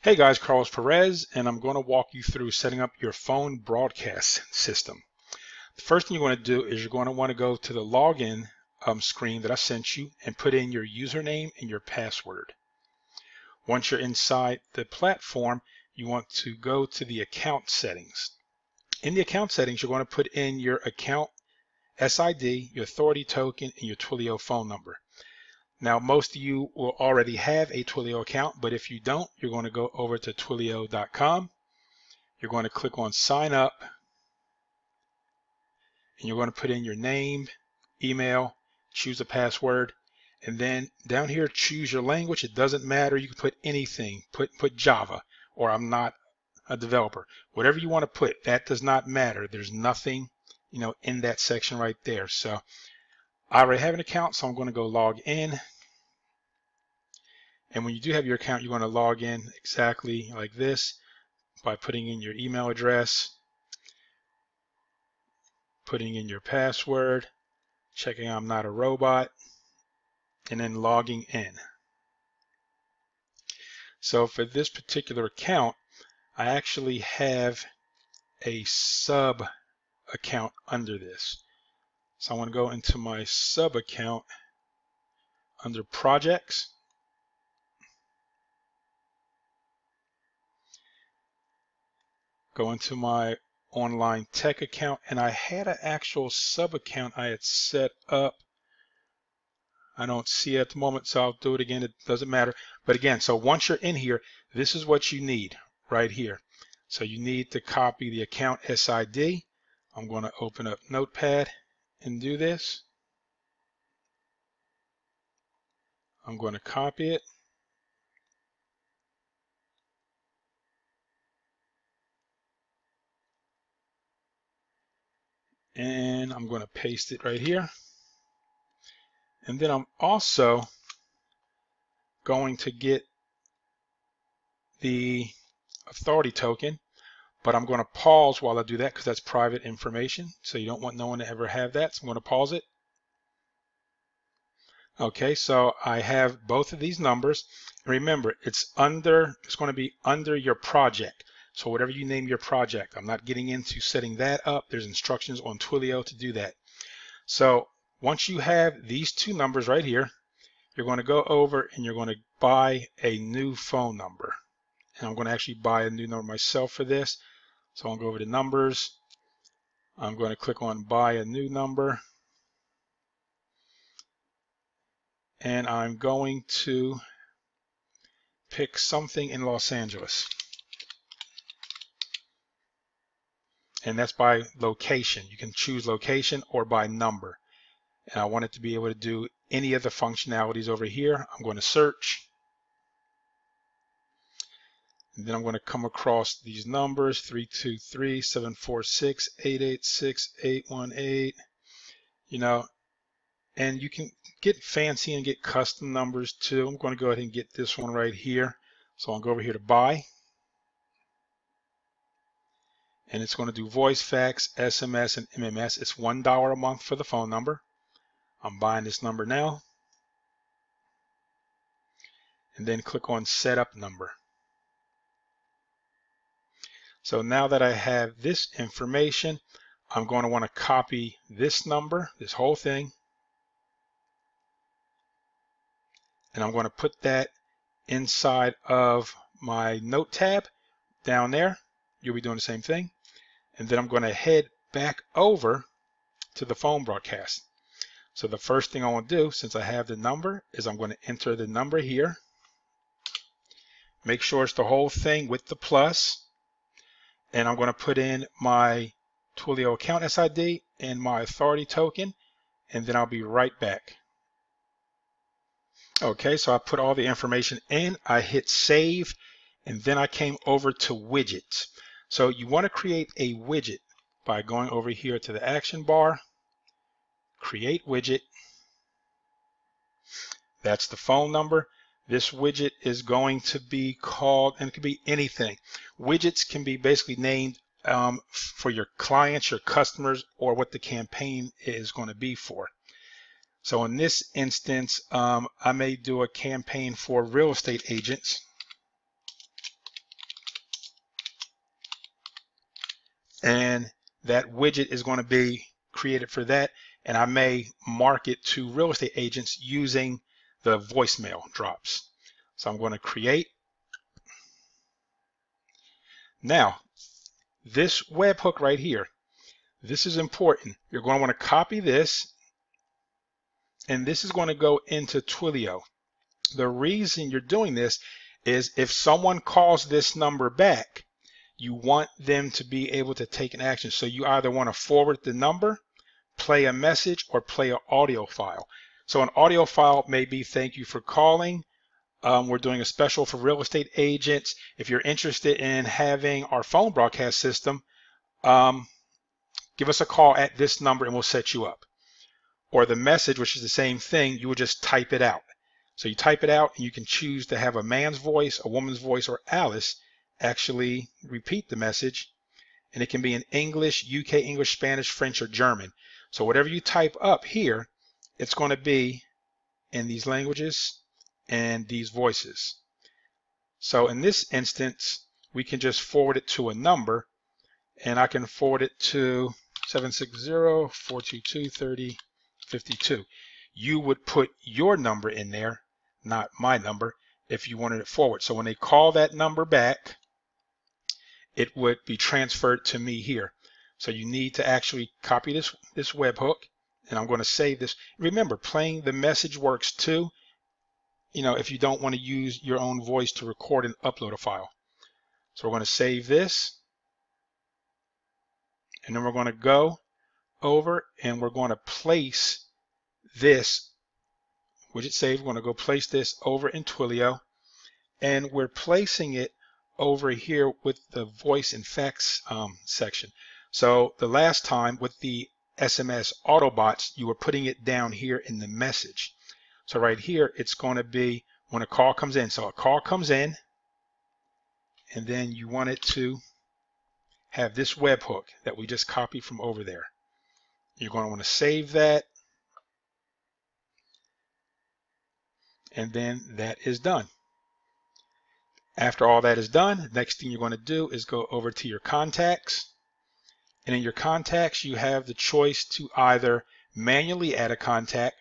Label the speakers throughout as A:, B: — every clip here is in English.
A: Hey guys, Carlos Perez, and I'm going to walk you through setting up your phone broadcast system. The first thing you're going to do is you're going to want to go to the login screen that I sent you and put in your username and your password. Once you're inside the platform, you want to go to the account settings. In the account settings, you're going to put in your account SID, your authority token, and your Twilio phone number. Now, most of you will already have a Twilio account, but if you don't, you're going to go over to twilio.com. You're going to click on sign up, and you're going to put in your name, email, choose a password, and then down here, choose your language. It doesn't matter. You can put anything. Put Java, or I'm not a developer. Whatever you want to put, that does not matter. There's nothing, in that section right there. So I already have an account, so I'm going to go log in. And when you do have your account, you're going to log in exactly like this by putting in your email address, putting in your password, checking I'm not a robot, and then logging in. So for this particular account, I actually have a sub account under this. So I want to go into my sub account under projects. Go into my online tech account, and I had an actual sub account I had set up. I don't see it at the moment, so I'll do it again. It doesn't matter. But again, so once you're in here, this is what you need right here. So you need to copy the account SID. I'm going to open up Notepad and do this. I'm going to copy it. And I'm going to paste it right here. And then I'm also going to get the authority token, but I'm going to pause while I do that because that's private information. So you don't want no one to ever have that. So I'm going to pause it. Okay, so I have both of these numbers. And remember, it's going to be under your project. So whatever you name your project, I'm not getting into setting that up. There's instructions on Twilio to do that. So once you have these two numbers right here, you're going to go over and you're going to buy a new phone number. And I'm going to actually buy a new number myself for this. So I'll go over to numbers. I'm going to click on buy a new number. And I'm going to pick something in Los Angeles. And that's by location. You can choose location or by number. And I want it to be able to do any of the functionalities over here. I'm going to search. And then I'm going to come across these numbers, 323-746-886-818, and you can get fancy and get custom numbers too. I'm going to go ahead and get this one right here. So I'll go over here to buy. And it's going to do voice, fax, SMS, and MMS. It's $1 a month for the phone number. I'm buying this number now. And then click on setup number. So now that I have this information, I'm going to want to copy this number, this whole thing, and I'm going to put that inside of my note tab down there. You'll be doing the same thing. And then I'm going to head back over to the phone broadcast. So the first thing I want to do, since I have the number, is I'm going to enter the number here. Make sure it's the whole thing with the plus. And I'm going to put in my Twilio account SID and my authority token, and then I'll be right back. Okay, so I put all the information in, I hit save, and then I came over to widgets. So you want to create a widget by going over here to the action bar, create widget. That's the phone number. This widget is going to be called, and it can be anything. Widgets can be basically named for your clients, your customers, or what the campaign is going to be for. So in this instance, I may do a campaign for real estate agents. and that widget is going to be created for that, and I may market to real estate agents using the voicemail drops. So I'm going to create. Now, this webhook right here, this is important. You're going to want to copy this, and this is going to go into Twilio. The reason you're doing this is if someone calls this number back, you want them to be able to take an action. So you either want to forward the number, play a message, or play an audio file. So an audio file may be, thank you for calling. We're doing a special for real estate agents. If you're interested in having our phone broadcast system, give us a call at this number and we'll set you up. Or the message, which is the same thing, you would just type it out. So you type it out and you can choose to have a man's voice, a woman's voice, or Alice actually repeat the message. And it can be in English, UK English, Spanish, French, or German. So whatever you type up here, it's going to be in these languages and these voices. So in this instance, we can just forward it to a number, and I can forward it to 760-422-3052. You would put your number in there, not my number, if you wanted it forward. So when they call that number back, it would be transferred to me here. So you need to actually copy this webhook, and I'm going to save this. Remember, playing the message works too, if you don't want to use your own voice to record and upload a file. So we're going to save this, and then we're going to go over and we're going to place this widget save. We're going to go place this over in Twilio, and we're placing it over here with the voice and fax section. So the last time with the SMS Autobots, you were putting it down here in the message. So right here, it's going to be when a call comes in. So a call comes in, and then you want it to have this webhook that we just copied from over there. You're going to want to save that, and then that is done. After all that is done, the next thing you're going to do is go over to your contacts. And in your contacts, you have the choice to either manually add a contact,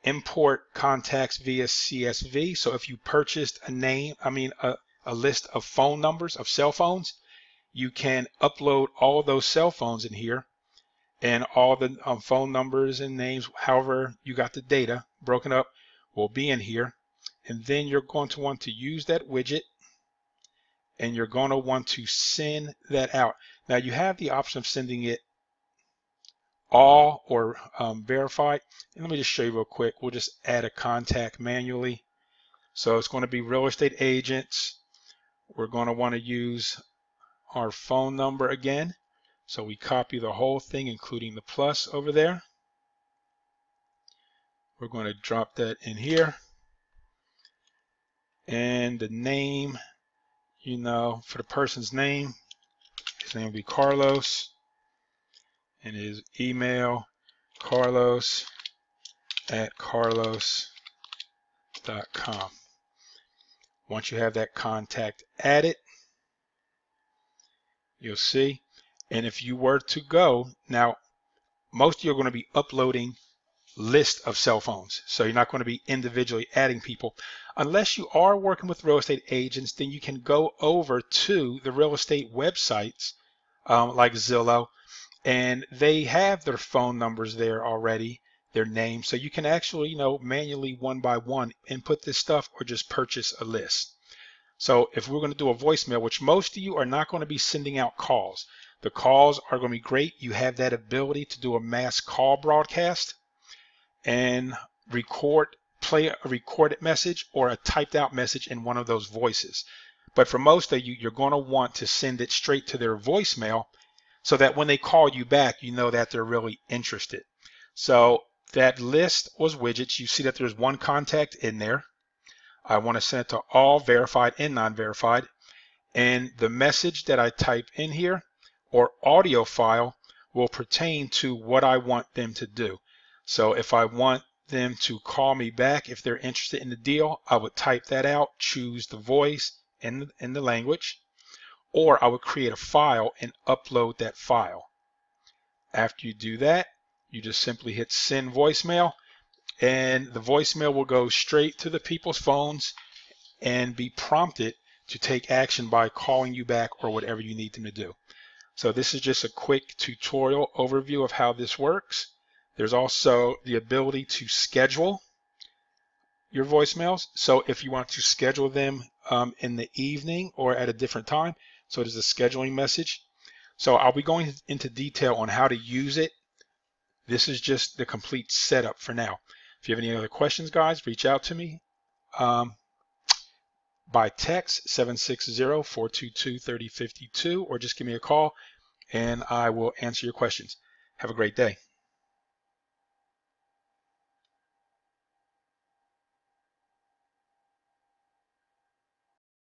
A: import contacts via CSV. So if you purchased a list of phone numbers of cell phones, you can upload all those cell phones in here, and all the phone numbers and names, however you got the data broken up, will be in here. And then you're going to want to use that widget, and you're going to want to send that out. Now you have the option of sending it all or verified. And let me just show you real quick. We'll just add a contact manually. So it's going to be real estate agents. We're going to want to use our phone number again. So we copy the whole thing, including the plus over there. We're going to drop that in here. And the name, for the person's name, his name will be Carlos, and his email, carlos@carlos.com. Once you have that contact added, you'll see. And if you were to go, now most of you are going to be uploading list of cell phones, so you're not going to be individually adding people. Unless you are working with real estate agents, then you can go over to the real estate websites like Zillow, and they have their phone numbers there already, their names, so you can actually manually one by one input this stuff or just purchase a list. So if we're going to do a voicemail, which most of you are not going to be sending out calls, the calls are going to be great. You have that ability to do a mass call broadcast and play a recorded message or a typed out message in one of those voices. But for most of you, you're going to want to send it straight to their voicemail so that when they call you back, you know that they're really interested. So that list was widgets. You see that there's one contact in there. I want to send it to all verified and non-verified. And the message that I type in here or audio file will pertain to what I want them to do. So if I want them to call me back if they're interested in the deal, I would type that out, choose the voice and the language. or I would create a file and upload that file. After you do that, you just simply hit send voicemail, and the voicemail will go straight to the people's phones and be prompted to take action by calling you back or whatever you need them to do. So this is just a quick tutorial overview of how this works. There's also the ability to schedule your voicemails. So if you want to schedule them in the evening or at a different time, so there's a scheduling message. So I'll be going into detail on how to use it. This is just the complete setup for now. If you have any other questions, guys, reach out to me by text 760-422-3052, or just give me a call and I will answer your questions. Have a great day.